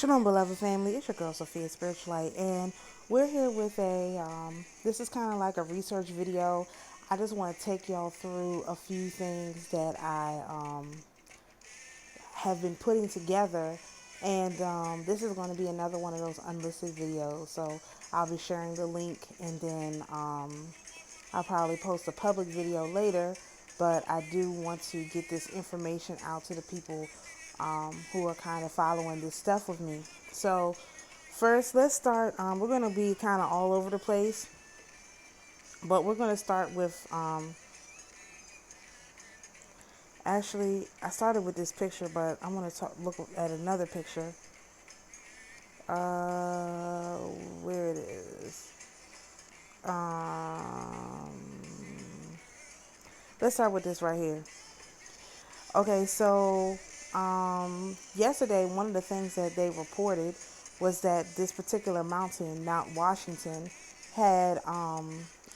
Shalom, beloved family. It's your girl Sophia Spiritualite, and we're here with this is kind of like a research video. I just want to take y'all through a few things that I have been putting together, and this is going to be another one of those unlisted videos. So I'll be sharing the link, and then I'll probably post a public video later. But I do want to get this information out to the people who are kind of following this stuff with me. So first, let's start. We're going to be kind of all over the place, but we're going to start with. Actually, I started with this picture, but I want to look at another picture. Uh, where it is. Let's start with this right here. Okay, so yesterday, one of the things that they reported was that this particular mountain, Mount Washington, had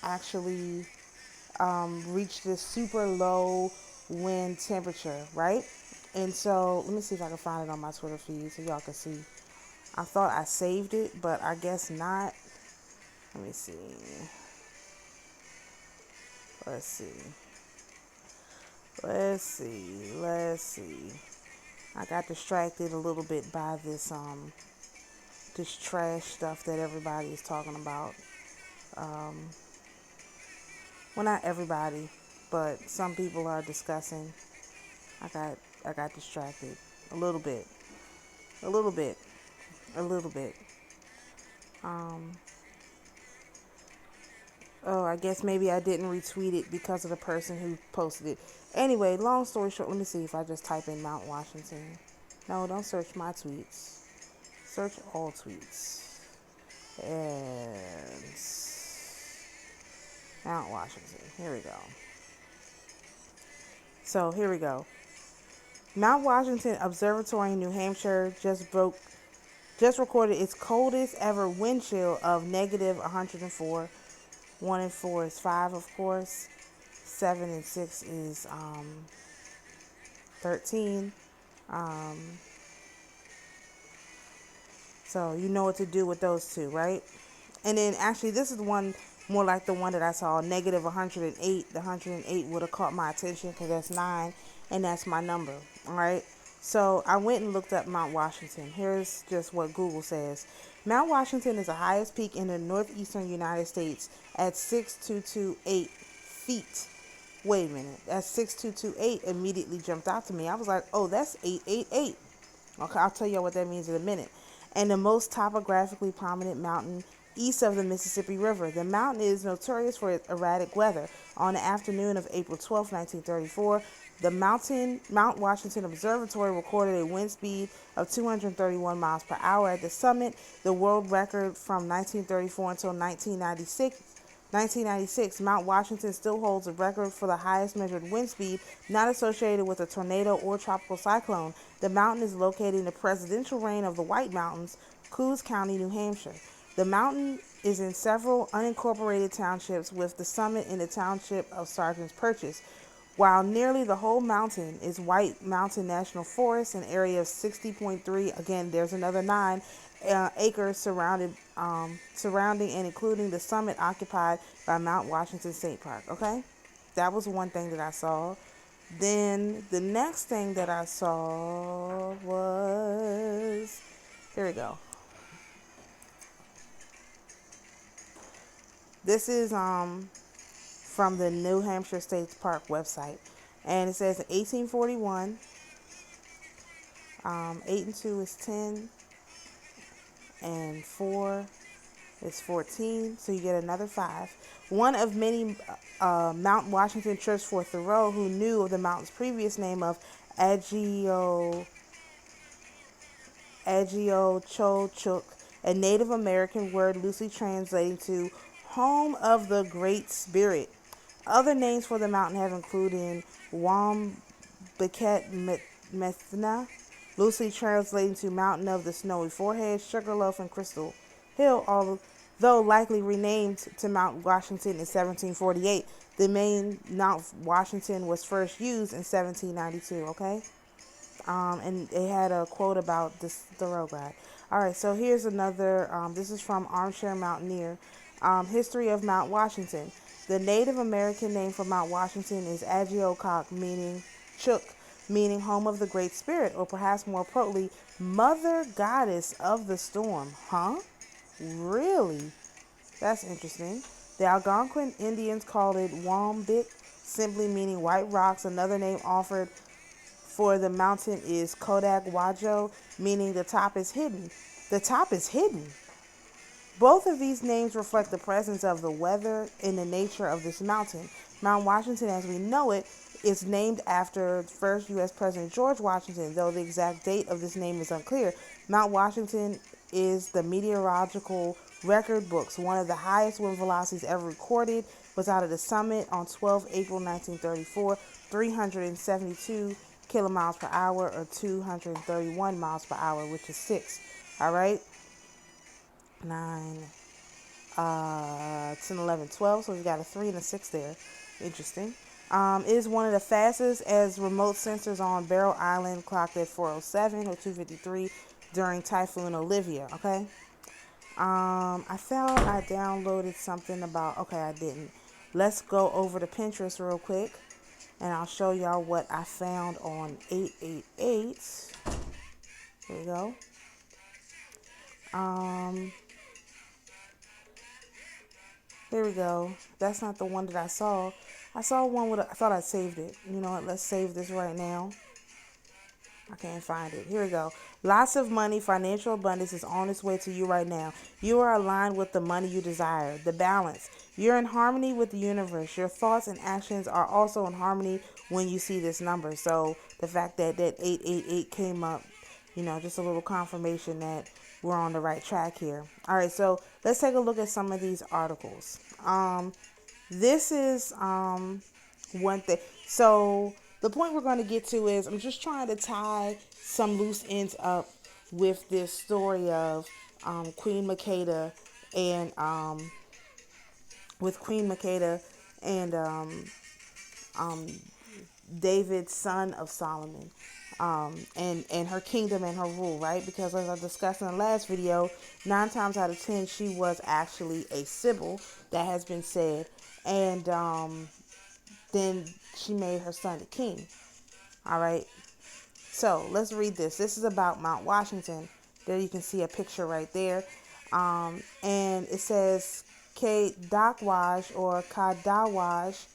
actually reached this super low wind temperature, right? And so, let me see if I can find it on my Twitter feed so y'all can see. I thought I saved it, but I guess not. Let me see. Let's see. Let's see. I got distracted a little bit by this trash stuff that everybody is talking about. Well, not everybody, but some people are discussing. I got distracted a little bit. A little bit. A little bit. Oh, I guess maybe I didn't retweet it because of the person who posted it. Anyway, long story short, let me see if I just type in Mount Washington. No, don't search my tweets. Search all tweets. And Mount Washington. Here we go. So here we go. Mount Washington Observatory in New Hampshire just recorded its coldest ever wind chill of negative 104. 1 and 4 is 5, of course. 7 and 6 is 13. So you know what to do with those two, right? And then actually this is one more like the one that I saw, negative 108. The 108 would have caught my attention because that's 9 and that's my number. All right. So I went and looked up Mount Washington. Here's just what Google says. Mount Washington is the highest peak in the northeastern United States at 6,228 feet. Wait a minute. That's 6,228 immediately jumped out to me. I was like, oh, that's 888. Okay, I'll tell you what that means in a minute. And the most topographically prominent mountain east of the Mississippi River. The mountain is notorious for its erratic weather. On the afternoon of April 12, 1934, the Mount Washington Observatory recorded a wind speed of 231 miles per hour at the summit. The world record from 1934 until 1996, Mount Washington still holds the record for the highest measured wind speed not associated with a tornado or tropical cyclone. The mountain is located in the presidential range of the White Mountains, Coos County, New Hampshire. The mountain is in several unincorporated townships, with the summit in the township of Sergeant's Purchase. While nearly the whole mountain is White Mountain National Forest, an area of 60.3, again, there's another 9 acres surrounding and including the summit occupied by Mount Washington State Park. Okay, that was one thing that I saw. Then the next thing that I saw was, here we go. This is from the New Hampshire State Park website, and it says in 1841, 8 and 2 is 10, and 4 is 14, so you get another 5. One of many Mount Washington trips for Thoreau, who knew of the mountain's previous name of Agiochochuk, a Native American word loosely translating to home of the Great Spirit. Other names for the mountain have included Wambiket Methna, loosely translating to mountain of the snowy forehead, Sugarloaf, and Crystal Hill, although likely renamed to Mount Washington in 1748. The name Mount Washington was first used in 1792, okay? And they had a quote about this Thoreau guy. All right, so here's another. This is from Armchair Mountaineer. History of Mount Washington. The Native American name for Mount Washington is Agiochock, meaning Chook, meaning home of the Great Spirit, or perhaps more appropriately, Mother Goddess of the Storm. Huh? Really? That's interesting. The Algonquin Indians called it Wambik, simply meaning white rocks. Another name offered for the mountain is Kodak Wajo, meaning the top is hidden. The top is hidden. Both of these names reflect the presence of the weather and the nature of this mountain. Mount Washington, as we know it, is named after first U.S. President George Washington, though the exact date of this name is unclear. Mount Washington is the meteorological record books. One of the highest wind velocities ever recorded was out of the summit on 12 April 1934, 372 kilomiles per hour or 231 miles per hour, which is 6. All right. 9, 10, 11, 12. So we got a 3 and a 6 there. Interesting. It is one of the fastest, as remote sensors on Barrow Island clocked at 407 or 253 during Typhoon Olivia. Okay. I found I downloaded something about. Okay, I didn't. Let's go over to Pinterest real quick, and I'll show y'all what I found on 888. There we go. Here we go. That's not the one that I saw. I saw one with I thought I saved it. You know what? Let's save this right now. I can't find it. Here we go. Lots of money, financial abundance is on its way to you right now. You are aligned with the money you desire. The balance. You're in harmony with the universe. Your thoughts and actions are also in harmony when you see this number. So the fact that that 888 came up, just a little confirmation that we're on the right track here. All right, so let's take a look at some of these articles. This is one thing. So the point we're going to get to is I'm just trying to tie some loose ends up with this story of Queen Makeda and David, son of Solomon, and her kingdom and her rule, right? Because as I discussed in the last video, 9 times out of 10, she was actually a Sibyl, that has been said, and then she made her son the king. All right. So let's read this. This is about Mount Washington. There you can see a picture right there. And it says Dakwaj or Kadawaj,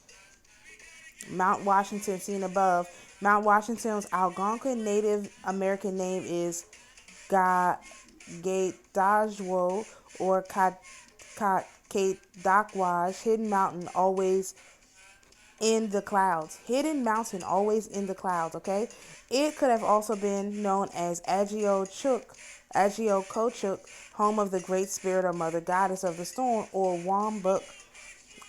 Mount Washington seen above. Mount Washington's Algonquin Native American name is Gaitdajwo or Dakwaj, hidden mountain always in the clouds. Hidden mountain always in the clouds, okay? It could have also been known as Agiochook, home of the Great Spirit or Mother Goddess of the Storm, or Wambuk,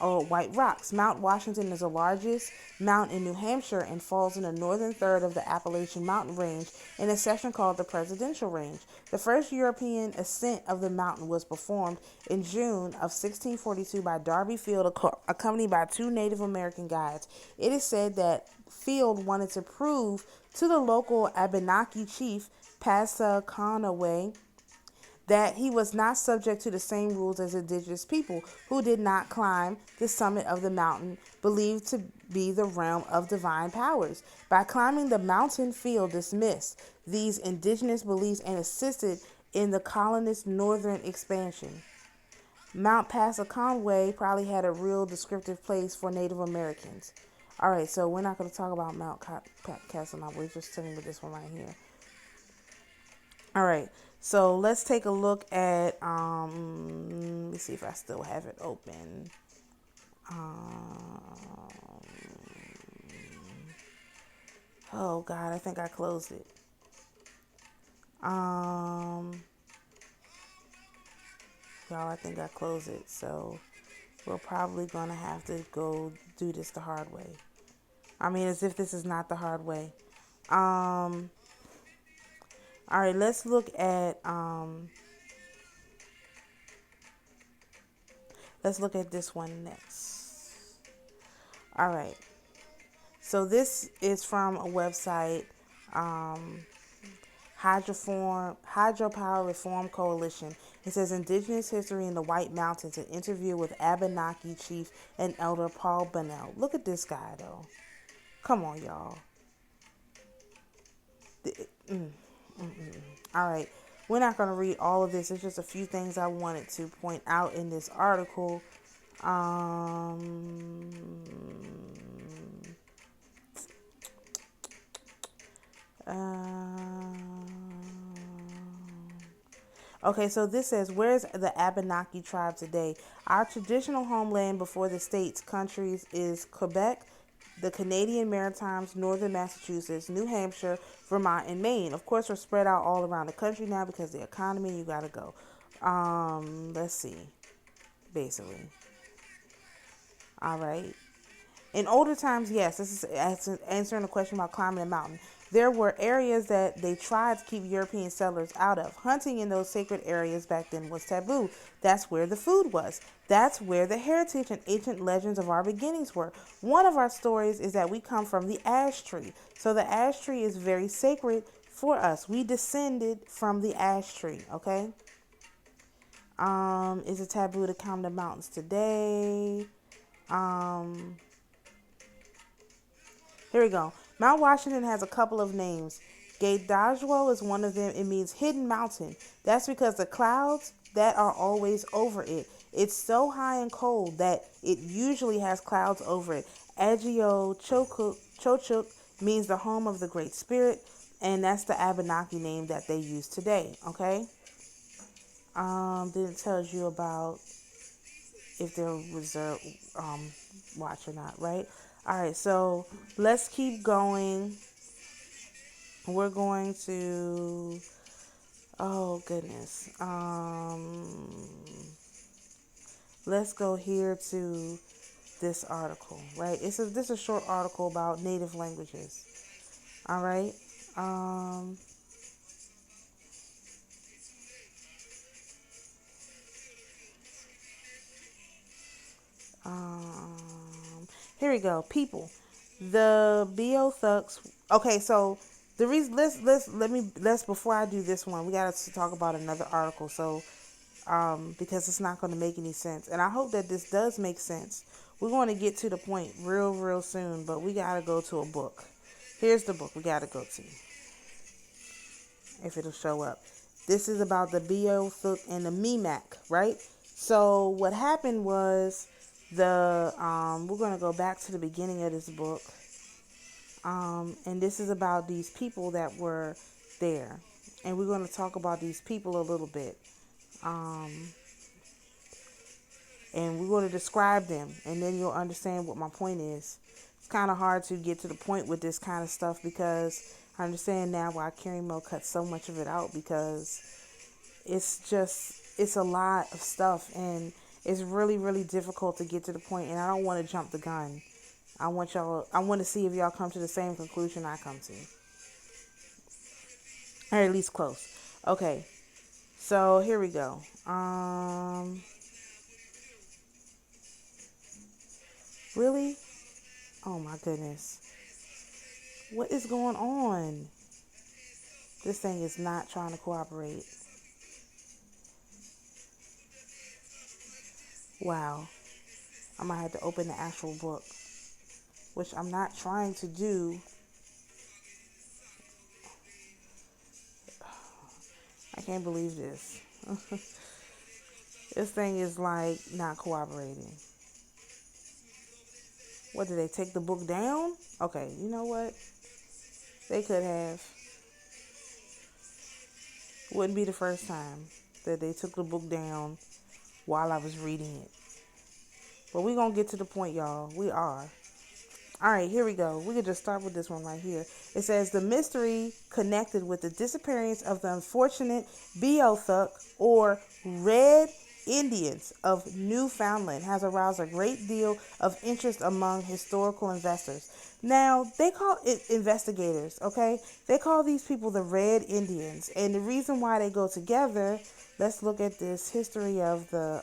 or White Rocks. Mount Washington is the largest mountain in New Hampshire and falls in the northern third of the Appalachian Mountain Range in a section called the Presidential Range. The first European ascent of the mountain was performed in June of 1642 by Darby Field, accompanied by 2 Native American guides. It is said that Field wanted to prove to the local Abenaki chief, Passaconaway, that he was not subject to the same rules as indigenous people who did not climb the summit of the mountain, believed to be the realm of divine powers. By climbing the mountain, Field dismissed these indigenous beliefs and assisted in the colonists' northern expansion. Mount Passaconaway probably had a real descriptive place for Native Americans. All right, so we're not going to talk about Mount Castle. We're just sitting with this one right here. All right, so let's take a look at, let me see if I still have it open. Oh God, I think I closed it. Y'all, I think I closed it, so we're probably gonna have to go do this the hard way. I mean, as if this is not the hard way. All right, let's look at this one next. All right. So this is from a website Hydropower Reform Coalition. It says Indigenous History in the White Mountains, an interview with Abenaki Chief and Elder Paul Bunnell. Look at this guy, though. Come on, y'all. All right. We're not going to read all of this. It's just a few things I wanted to point out in this article. Um, okay, so this says, where's the Abenaki tribe today? Our traditional homeland before the states, countries is Quebec, the Canadian Maritimes, northern Massachusetts, New Hampshire, Vermont, and Maine. Of course, we're spread out all around the country now because of the economy. You got to go. Let's see. Basically. All right. In older times, yes, this is answering a question about climbing a mountain. There were areas that they tried to keep European settlers out of. Hunting in those sacred areas back then was taboo. That's where the food was. That's where the heritage and ancient legends of our beginnings were. One of our stories is that we come from the ash tree. So the ash tree is very sacred for us. We descended from the ash tree, okay? Is it taboo to climb the mountains today? Here we go. Mount Washington has a couple of names. Gaydajwo is one of them. It means hidden mountain. That's because the clouds that are always over it. It's so high and cold that it usually has clouds over it. Agio Chochuk means the home of the Great Spirit, and that's the Abenaki name that they use today. Okay. Then it tells you about if they're reserved watch or not, right? All right, so let's keep going. We're going to, oh goodness, let's go here to this article, right? This is a short article about native languages. All right. Here we go. People, the Beothuks. Okay, so the reason let's before I do this one, we got to talk about another article. So, because it's not going to make any sense, and I hope that this does make sense. We're going to get to the point real soon, but we got to go to a book. Here's the book we got to go to. If it'll show up. This is about the Beothuk and the Mimak, right? So what happened was we're going to go back to the beginning of this book. And this is about these people that were there. And we're going to talk about these people a little bit. And we're going to describe them, and then you'll understand what my point is. It's kind of hard to get to the point with this kind of stuff because I understand now why Carrie Mill cut so much of it out, because it's a lot of stuff, and it's really difficult to get to the point, and I don't want to jump the gun. I want to see if y'all come to the same conclusion I come to. Or at least close. Okay. So here we go. Really? Oh my goodness. What is going on? This thing is not trying to cooperate. Wow. I might have to open the actual book, which I'm not trying to do. I can't believe this. This thing is like not cooperating. What, did they take the book down? Okay, you know what? They could have. Wouldn't be the first time that they took the book down while I was reading it. But we're going to get to the point, y'all. We are. All right, here we go. We could just start with this one right here. It says, the mystery connected with the disappearance of the unfortunate Beothuk, or Red Indians of Newfoundland, has aroused a great deal of interest among historical investors. Now, they call it investigators, okay? They call these people the Red Indians. And the reason why they go together, let's look at this history of the,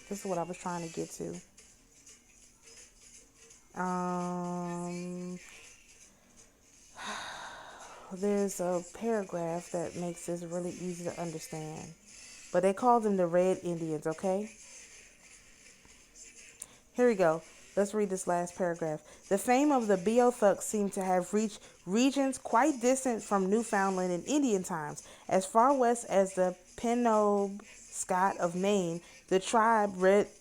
this is what I was trying to get to. there's a paragraph that makes this really easy to understand. But they call them the Red Indians, okay? Here we go. Let's read this last paragraph. The fame of the Beothuk seemed to have reached regions quite distant from Newfoundland in Indian times, as far west as the Penobscot of Maine. The tribe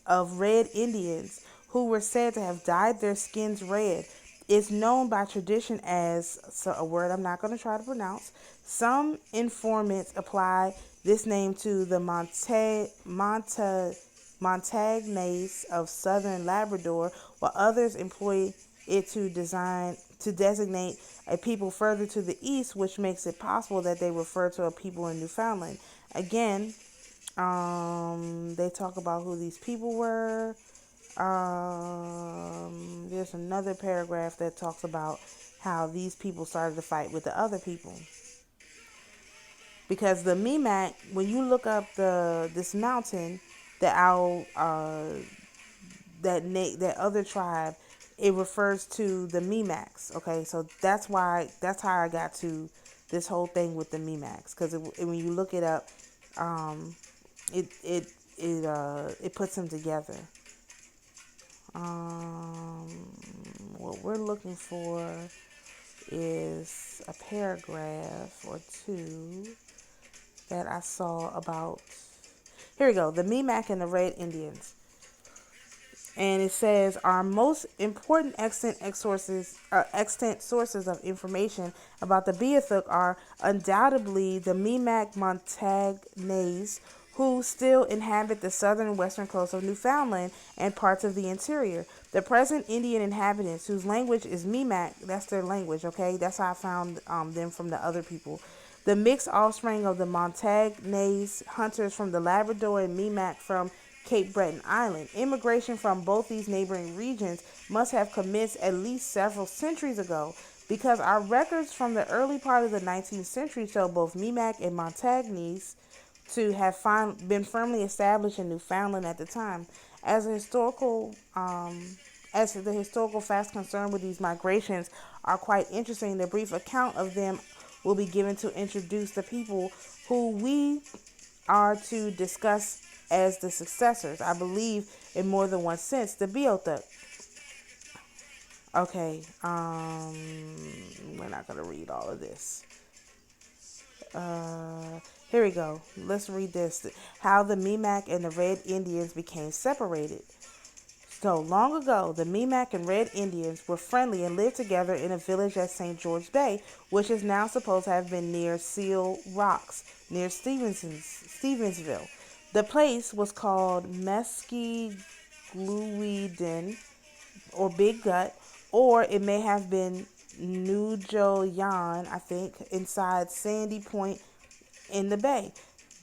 of Red Indians, who were said to have dyed their skins red, is known by tradition as, so a word I'm not going to try to pronounce. Some informants apply this name to the Montagnes of southern Labrador, while others employ it to designate a people further to the east, which makes it possible that they refer to a people in Newfoundland. Again, they talk about who these people were. There's another paragraph that talks about how these people started to fight with the other people. Because the Mi'kmaq, when you look up this mountain, the owl, that other tribe, it refers to the Mi'kmaq. Okay, so that's how I got to this whole thing with the Mi'kmaq. Because when you look it up, it puts them together. What we're looking for is a paragraph or two that I saw about. Here we go. The Mi'kmaq and the Red Indians. And it says our most important extant sources of information about the Beothuk are undoubtedly the Mi'kmaq Montagnes, who still inhabit the southern and western coast of Newfoundland and parts of the interior. The present Indian inhabitants, whose language is Mi'kmaq, that's their language, okay? That's how I found them from the other people. The mixed offspring of the Montagnes hunters from the Labrador and Mi'kmaq from Cape Breton Island. Immigration from both these neighboring regions must have commenced at least several centuries ago, because our records from the early part of the 19th century show both Mi'kmaq and Montagnes to have been firmly established in Newfoundland at the time. As the historical facts concerned with these migrations are quite interesting, the brief account of them will be given to introduce the people who we are to discuss as the successors, I believe, in more than one sense, the Beothuk. Okay, we're not going to read all of this. Here we go. Let's read this. How the Mi'kmaq and the Red Indians became separated. So long ago, the Mi'kmaq and Red Indians were friendly and lived together in a village at St. George Bay, which is now supposed to have been near Seal Rocks, near Stevensville. The place was called Mesquigluiden, or Big Gut, or it may have been Nujoyan, I think, inside Sandy Point in the bay.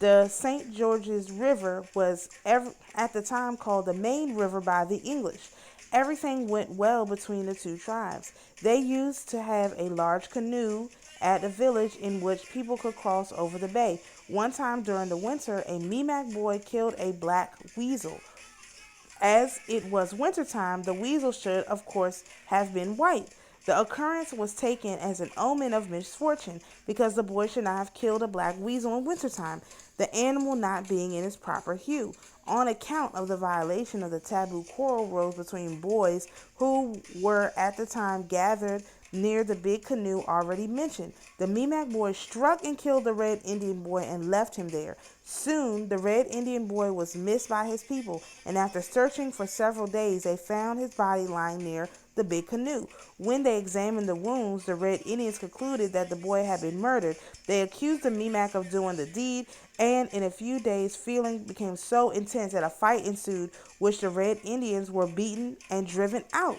The St. George's River was at the time called the main river by the English. Everything went well between the two tribes. They used to have a large canoe at a village in which people could cross over the bay. One time during the winter, a Mi'kmaq boy killed a black weasel. As it was wintertime, the weasel should, of course, have been white. The occurrence was taken as an omen of misfortune, because the boy should not have killed a black weasel in wintertime, the animal not being in its proper hue. On account of the violation of the taboo, quarrel rose between boys who were at the time gathered near the big canoe already mentioned. The Mi'kmaq boy struck and killed the Red Indian boy and left him there. Soon the Red Indian boy was missed by his people, and after searching for several days, they found his body lying near the big canoe. When they examined the wounds, the Red Indians concluded that the boy had been murdered. They accused the Mi'kmaq of doing the deed, and in a few days, feeling became so intense that a fight ensued, which the Red Indians were beaten and driven out.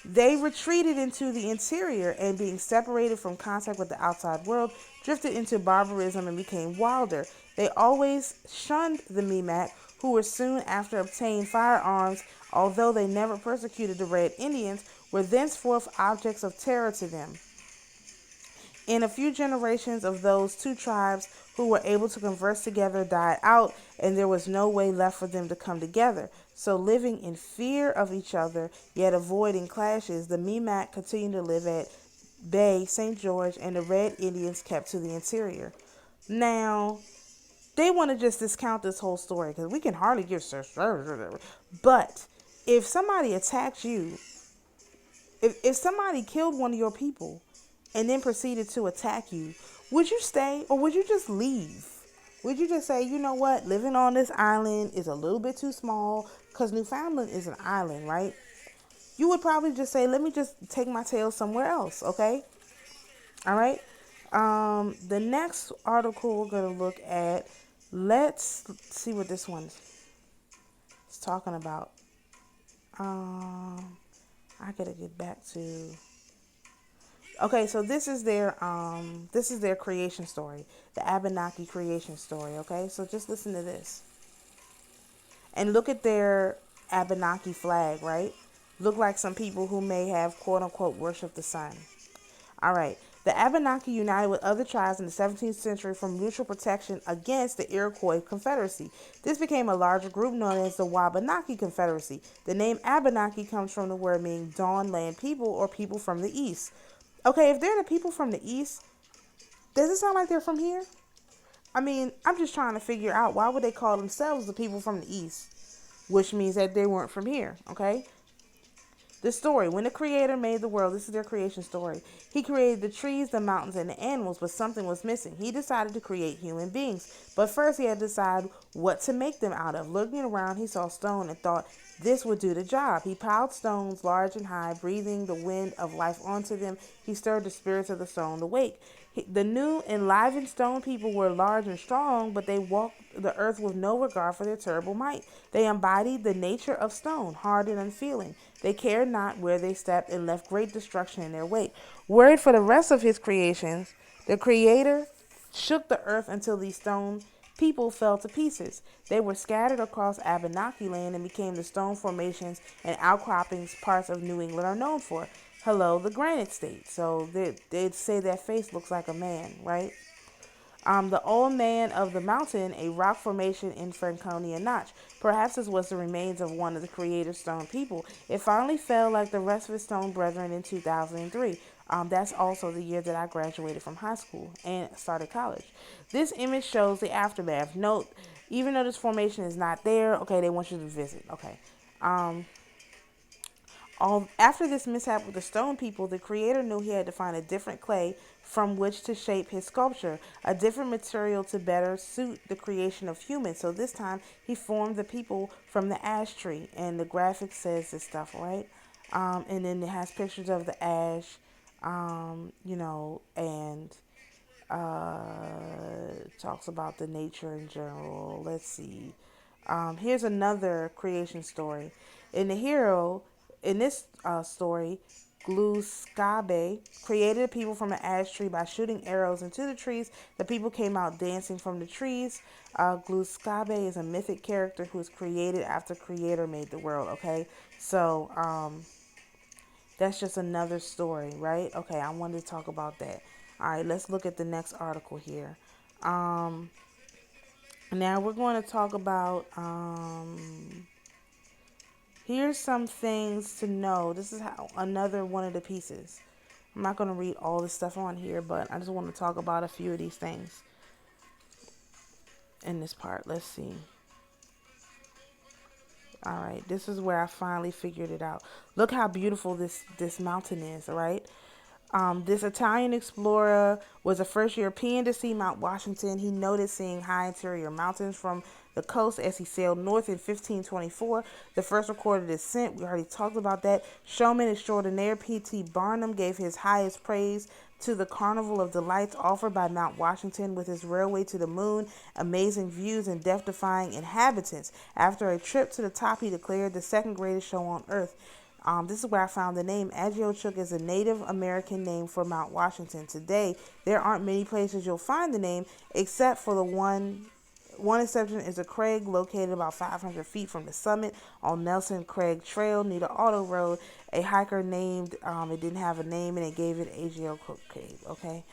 They retreated into the interior, and being separated from contact with the outside world, drifted into barbarism and became wilder. They always shunned the Mi'kmaq, who were soon after obtained firearms, although they never persecuted the Red Indians, were thenceforth objects of terror to them. In a few generations of those two tribes who were able to converse together died out, and there was no way left for them to come together. So, living in fear of each other, yet avoiding clashes, the Mi'kmaq continued to live at Bay, St. George, and the Red Indians kept to the interior. Now, they want to just discount this whole story because we can hardly give such. But if somebody attacked you, if somebody killed one of your people and then proceeded to attack you, would you stay or would you just leave? Would you just say, you know what, living on this island is a little bit too small because Newfoundland is an island, right? You would probably just say, let me just take my tail somewhere else, okay? All right. The next article we're going to look at, let's see what this one is talking about. I gotta get back to. Okay, so this is their creation story, the Abenaki creation story. Okay, so just listen to this and look at their Abenaki flag. Right, look like some people who may have quote unquote worshipped the sun. All right. The Abenaki united with other tribes in the 17th century for mutual protection against the Iroquois Confederacy. This became a larger group known as the Wabanaki Confederacy. The name Abenaki comes from the word meaning dawn land people or people from the east. Okay, if they're the people from the east, does it sound like they're from here? I mean, I'm just trying to figure out why would they call themselves the people from the east, which means that they weren't from here, okay? The story, when the creator made the world, this is their creation story. He created the trees, the mountains, and the animals, but something was missing. He decided to create human beings. But first he had to decide what to make them out of. Looking around, he saw stone and thought this would do the job. He piled stones large and high, breathing the wind of life onto them. He stirred the spirits of the stone to wake. The new enlivened stone people were large and strong, but they walked the earth with no regard for their terrible might. They embodied the nature of stone, hard and unfeeling. They cared not where they stepped and left great destruction in their wake. Worried for the rest of his creations, the Creator shook the earth until these stone people fell to pieces. They were scattered across Abenaki land and became the stone formations and outcroppings parts of New England are known for. Hello, the granite state. So they'd say that face looks like a man, right? The old man of the mountain, a rock formation in Franconia Notch. Perhaps this was the remains of one of the creator's stone people. It finally fell like the rest of his stone brethren in 2003. That's also the year that I graduated from high school and started college. This image shows the aftermath. Note, even though this formation is not there, okay, they want you to visit. Okay. Um, After this mishap with the stone people, the creator knew he had to find a different clay from which to shape his sculpture, a different material to better suit the creation of humans. So this time he formed the people from the ash tree, and the graphic says this stuff, right? And then it has pictures of the ash, and talks about the nature in general. Let's see. Here's another creation story. In the hero, in this story, Gluskabe created a people from an ash tree by shooting arrows into the trees. The people came out dancing from the trees. Gluskabe is a mythic character who was created after Creator made the world. Okay, so that's just another story, right? Okay, I wanted to talk about that. All right, let's look at the next article here. Now we're going to talk about, here's some things to know. This is how another one of the pieces. I'm not going to read all the stuff on here, but I just want to talk about a few of these things in this part. Let's see. All right, this is where I finally figured it out. Look how beautiful this mountain is, all right? This Italian explorer was the first European to see Mount Washington. He noted seeing high interior mountains from the coast as he sailed north in 1524. The first recorded ascent, we already talked about that. Showman extraordinaire P.T. Barnum gave his highest praise to the carnival of delights offered by Mount Washington with its railway to the moon, amazing views, and death-defying inhabitants. After a trip to the top, he declared the second greatest show on earth. This is where I found the name. Beothuk is a Native American name for Mount Washington. Today, there aren't many places you'll find the name except for the one. One exception is a crag located about 500 feet from the summit on Nelson Craig Trail near the Auto Road. A hiker named, it didn't have a name and it gave it Beothuk Cave, okay?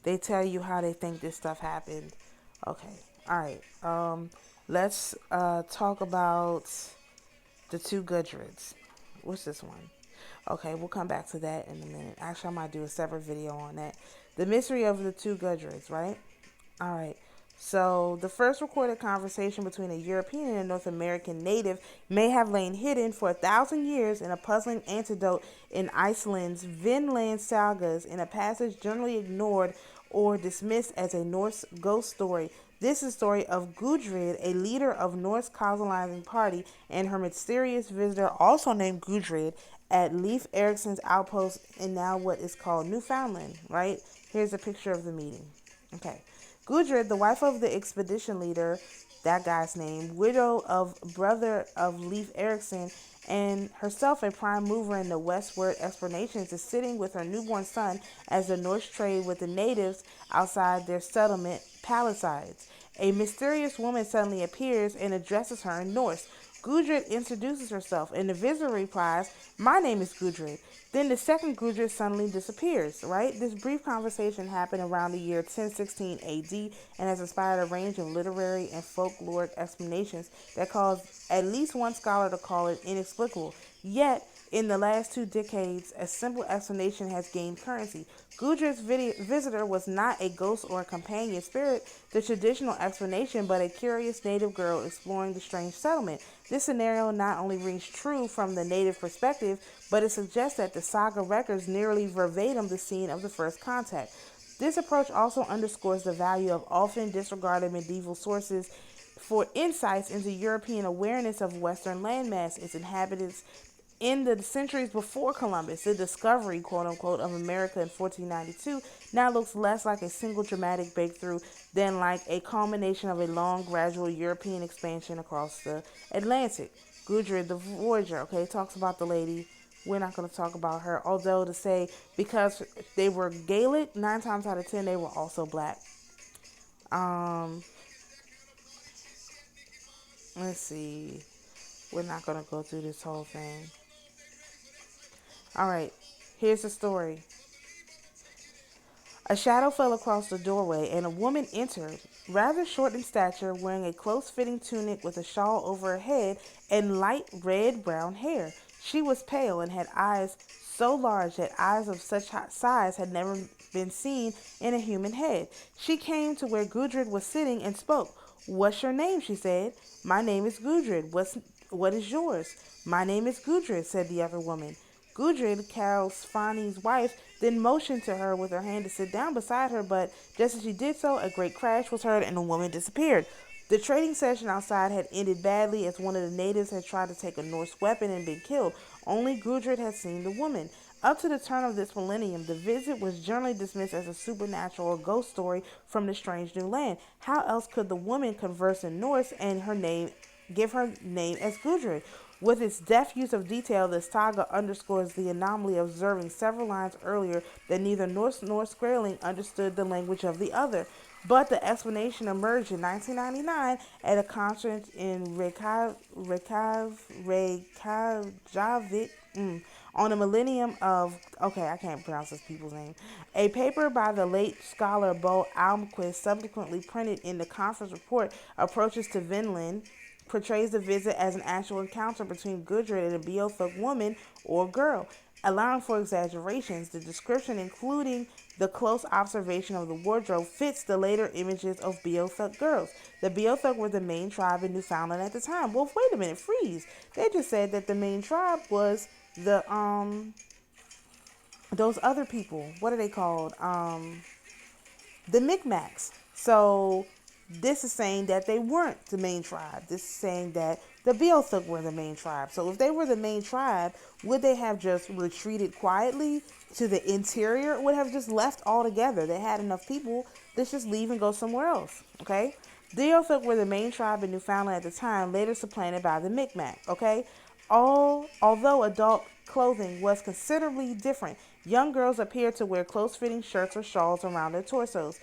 They tell you how they think this stuff happened. Okay, all right. Let's talk about the two Gudrids. What's this one? Okay, we'll come back to that in a minute. Actually, I might do a separate video on that. The mystery of the two Gudrids, right? All right. So, the first recorded conversation between a European and a North American native may have lain hidden for 1,000 years in a puzzling anecdote in Iceland's Vinland sagas, in a passage generally ignored or dismissed as a Norse ghost story. This is the story of Gudrid, a leader of Norse colonizing party, and her mysterious visitor, also named Gudrid, at Leif Erikson's outpost in now what is called Newfoundland. Right? Here's a picture of the meeting. Okay. Gudrid, the wife of the expedition leader, that guy's name, widow of brother of Leif Erikson, and herself a prime mover in the westward explorations, is sitting with her newborn son as the Norse trade with the natives outside their settlement palisades. A mysterious woman suddenly appears and addresses her in Norse. Gudrid introduces herself, and the visitor replies, "My name is Gudrid." Then the second Gudrid suddenly disappears, right? This brief conversation happened around the year 1016 AD and has inspired a range of literary and folkloric explanations that cause at least one scholar to call it inexplicable. Yet, in the last 2 decades, a simple explanation has gained currency. Gudrid's visitor was not a ghost or a companion spirit, the traditional explanation, but a curious native girl exploring the strange settlement. This scenario not only rings true from the native perspective, but it suggests that the saga records nearly verbatim the scene of the first contact. This approach also underscores the value of often disregarded medieval sources for insights into European awareness of Western landmass, its inhabitants. In the centuries before Columbus, the discovery, quote unquote, of America in 1492 now looks less like a single dramatic breakthrough than like a culmination of a long, gradual European expansion across the Atlantic. Gudrid, the voyager, okay, talks about the lady. We're not going to talk about her, although to say because they were Gaelic, 9 times out of 10 they were also black. Um, let's see. We're not going to go through this whole thing. All right, here's the story. A shadow fell across the doorway, and a woman entered, rather short in stature, wearing a close fitting tunic with a shawl over her head and light red brown hair. She was pale and had eyes so large that eyes of such size had never been seen in a human head. She came to where Gudrid was sitting and spoke. "What's your name?" she said. "My name is Gudrid. What is yours?" "My name is Gudrid," said the other woman. Gudrid, Carol Svaney's wife, then motioned to her with her hand to sit down beside her, but just as she did so, a great crash was heard and the woman disappeared. The trading session outside had ended badly as one of the natives had tried to take a Norse weapon and been killed. Only Gudrid had seen the woman. Up to the turn of this millennium, the visit was generally dismissed as a supernatural or ghost story from the strange new land. How else could the woman converse in Norse and her name give her name as Gudrid? With its deft use of detail, the saga underscores the anomaly of observing several lines earlier that neither Norse nor Skraeling understood the language of the other. But the explanation emerged in 1999 at a conference in Reykjavik on the millennium of, okay, I can't pronounce this people's name. A paper by the late scholar Bo Almquist, subsequently printed in the conference report, Approaches to Vinland, portrays the visit as an actual encounter between Gudrid and a Beothuk woman or girl, allowing for exaggerations. The description, including the close observation of the wardrobe, fits the later images of Beothuk girls. The Beothuk were the main tribe in Newfoundland at the time. Well, wait a minute, freeze. They just said that the main tribe was the those other people. What are they called? The Micmacs. So this is saying that they weren't the main tribe. This is saying that the Beothuk were the main tribe. So if they were the main tribe, would they have just retreated quietly to the interior, or would have just left altogether? They had enough people. Let's just leave and go somewhere else. Okay? The Beothuk were the main tribe in Newfoundland at the time, later supplanted by the Micmac. Okay? Although adult clothing was considerably different, young girls appeared to wear close-fitting shirts or shawls around their torsos.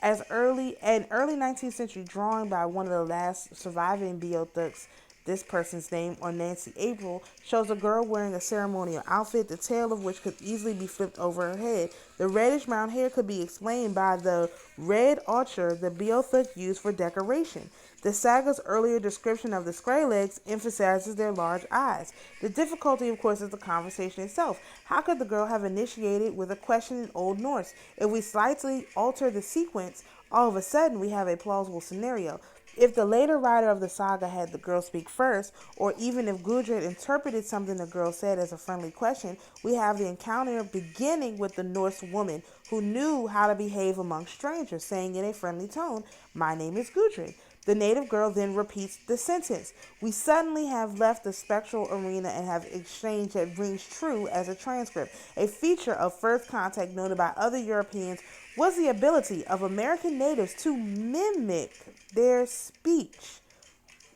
An early 19th century drawing by one of the last surviving Beothuks, this person's name, or Nancy April, shows a girl wearing a ceremonial outfit, the tail of which could easily be flipped over her head. The reddish-brown hair could be explained by the red ochre the Beothuk used for decoration. The saga's earlier description of the Skrillex emphasizes their large eyes. The difficulty, of course, is the conversation itself. How could the girl have initiated with a question in Old Norse? If we slightly alter the sequence, all of a sudden we have a plausible scenario. If the later writer of the saga had the girl speak first, or even if Gudrid interpreted something the girl said as a friendly question, we have the encounter beginning with the Norse woman who knew how to behave among strangers, saying in a friendly tone, "My name is Gudrid." The native girl then repeats the sentence. We suddenly have left the spectral arena and have exchanged that rings true as a transcript. A feature of first contact noted by other Europeans was the ability of American natives to mimic their speech.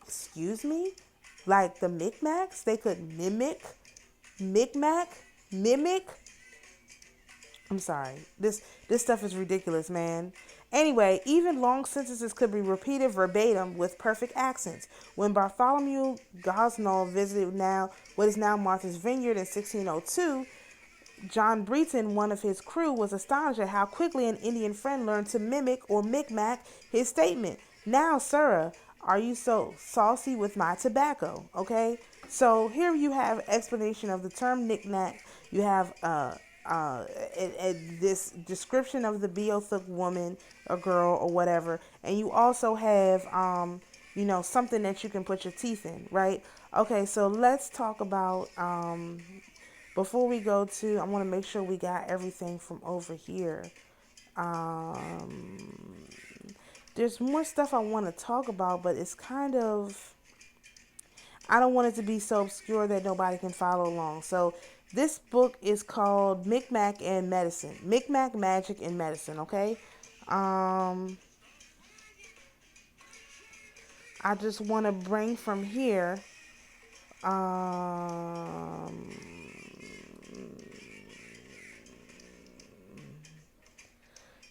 Excuse me? Like the Micmacs, they could mimic. I'm sorry. This stuff is ridiculous, man. Anyway, even long sentences could be repeated verbatim with perfect accents. When Bartholomew Gosnold visited now what is now Martha's Vineyard in 1602, John Breton, one of his crew, was astonished at how quickly an Indian friend learned to mimic or micmac his statement. "Now, sirrah, are you so saucy with my tobacco?" Okay, so here you have explanation of the term knick-knack. You have this description of the Beothuk woman or girl or whatever, and you also have something that you can put your teeth in, right? Okay, so let's talk about before we go to, I want to make sure we got everything from over here. There's more stuff I want to talk about, but it's kind of, I don't want it to be so obscure that nobody can follow along. So this book is called Micmac and Medicine. Micmac, Magic, and Medicine, okay? I just want to bring from here.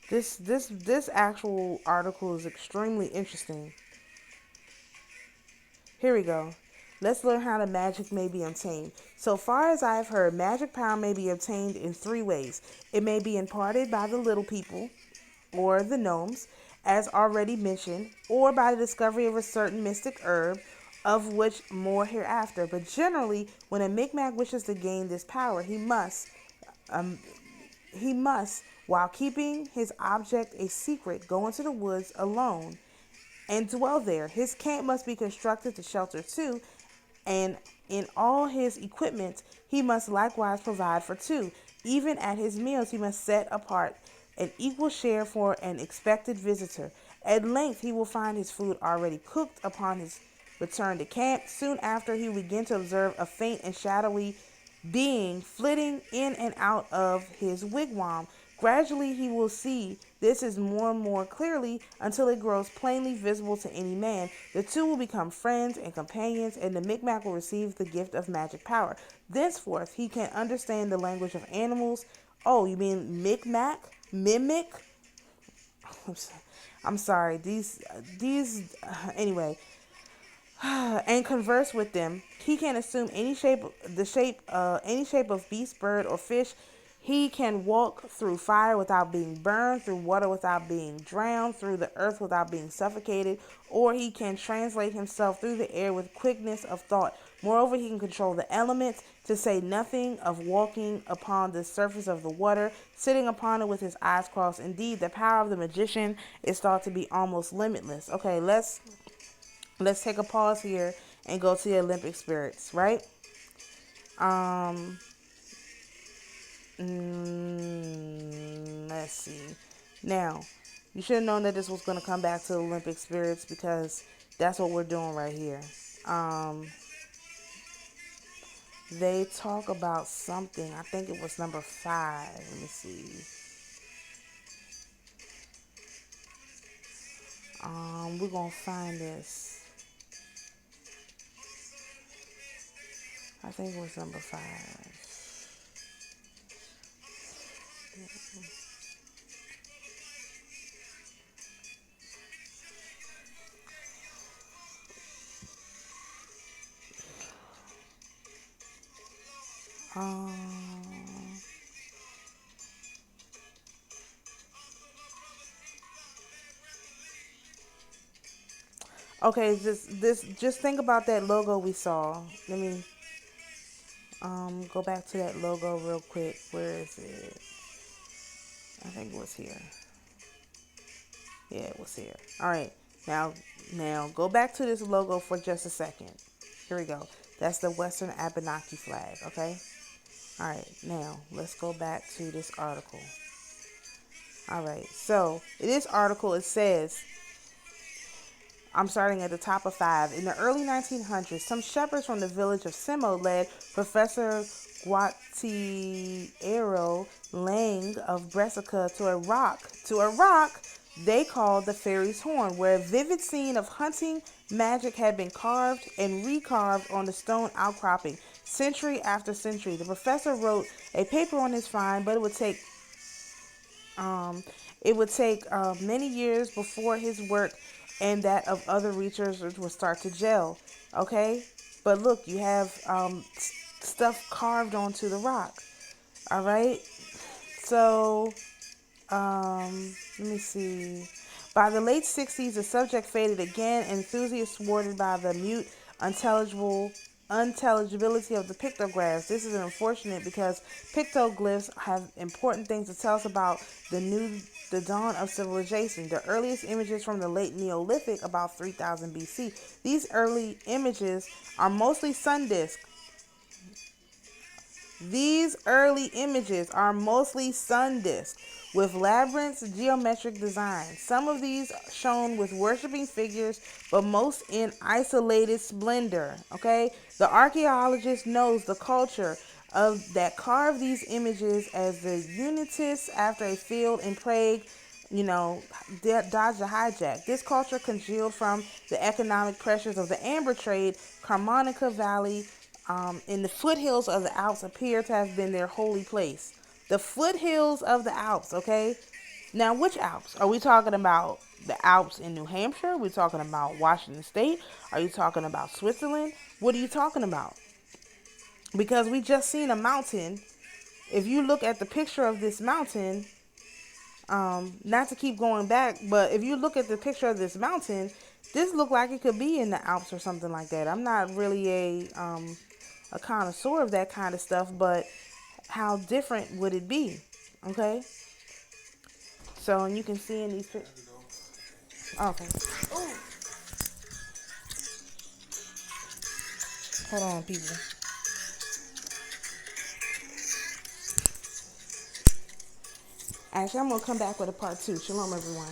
This actual article is extremely interesting. Here we go. Let's learn how the magic may be obtained. So far as I've heard, magic power may be obtained in three ways. It may be imparted by the little people, or the gnomes, as already mentioned, or by the discovery of a certain mystic herb, of which more hereafter. But generally, when a Micmac wishes to gain this power, he must, while keeping his object a secret, go into the woods alone and dwell there. His camp must be constructed to shelter two, and in all his equipment he must likewise provide for two. Even at his meals he must set apart an equal share for an expected visitor. At length he will find his food already cooked upon his return to camp. Soon after he will begin to observe a faint and shadowy being flitting in and out of his wigwam. Gradually he will see this is more and more clearly until it grows plainly visible to any man. The two will become friends and companions, and the Micmac will receive the gift of magic power. Thenceforth he can understand the language of animals. Oh, you mean Micmac? Mimic? I'm sorry. Anyway, and converse with them. He can assume any shape, any shape of beast, bird, or fish. He can walk through fire without being burned, through water without being drowned, through the earth without being suffocated, or he can translate himself through the air with quickness of thought. Moreover, he can control the elements, to say nothing of walking upon the surface of the water, sitting upon it with his eyes crossed. Indeed, the power of the magician is thought to be almost limitless. Okay, let's take a pause here and go to the Olympic spirits, right? Let's see. Now, you should have known that this was going to come back to the Olympic spirits because that's what we're doing right here. They talk about something. I think it was number 5. Let me see. We're going to find this. I think it was number 5. Okay, just think about that logo we saw. Let me go back to that logo real quick. Where is it? I think it was here. Yeah, it was here. All right. Now now go back to this logo for just a second. Here we go. That's the Western Abenaki flag, okay? All right. Now, let's go back to this article. All right. So, in this article it says, I'm starting at the top of 5. In the early 1900s, some shepherds from the village of Simo led Professor Guatiero Lang of Brescia to a rock they called the Fairy's Horn, where a vivid scene of hunting magic had been carved and recarved on the stone outcropping, century after century. The professor wrote a paper on his find, but um, it would take many years before his work and that of other researchers would start to gel. Okay, but look, you have stuff carved onto the rock. All right, so let me see. By the late 60s, the subject faded again, and enthusiasts thwarted by the mute, unintelligibility of the pictographs. This is unfortunate because pictoglyphs have important things to tell us about the dawn of civilization. The earliest images from the late Neolithic, about 3000 BC. These early images are mostly sun disk. These early images are mostly sun disks with labyrinths geometric designs. Some of these shown with worshiping figures, but most in isolated splendor. Okay, the archaeologist knows the culture of that carved these images as the Uniatists after a field in Prague, dodged a hijack. This culture congealed from the economic pressures of the amber trade. Carmonica Valley in the foothills of the Alps appear to have been their holy place. The foothills of the Alps, okay? Now, which Alps? Are we talking about the Alps in New Hampshire? Are we talking about Washington State? Are you talking about Switzerland? What are you talking about? Because we just seen a mountain. If you look at the picture of this mountain, not to keep going back, but if you look at the picture of this mountain, this look like it could be in the Alps or something like that. I'm not really a connoisseur of that kind of stuff, but how different would it be? Okay, so and you can see in these pictures. Okay, hold on, people. Actually, I'm gonna come back with a part 2. Shalom, everyone.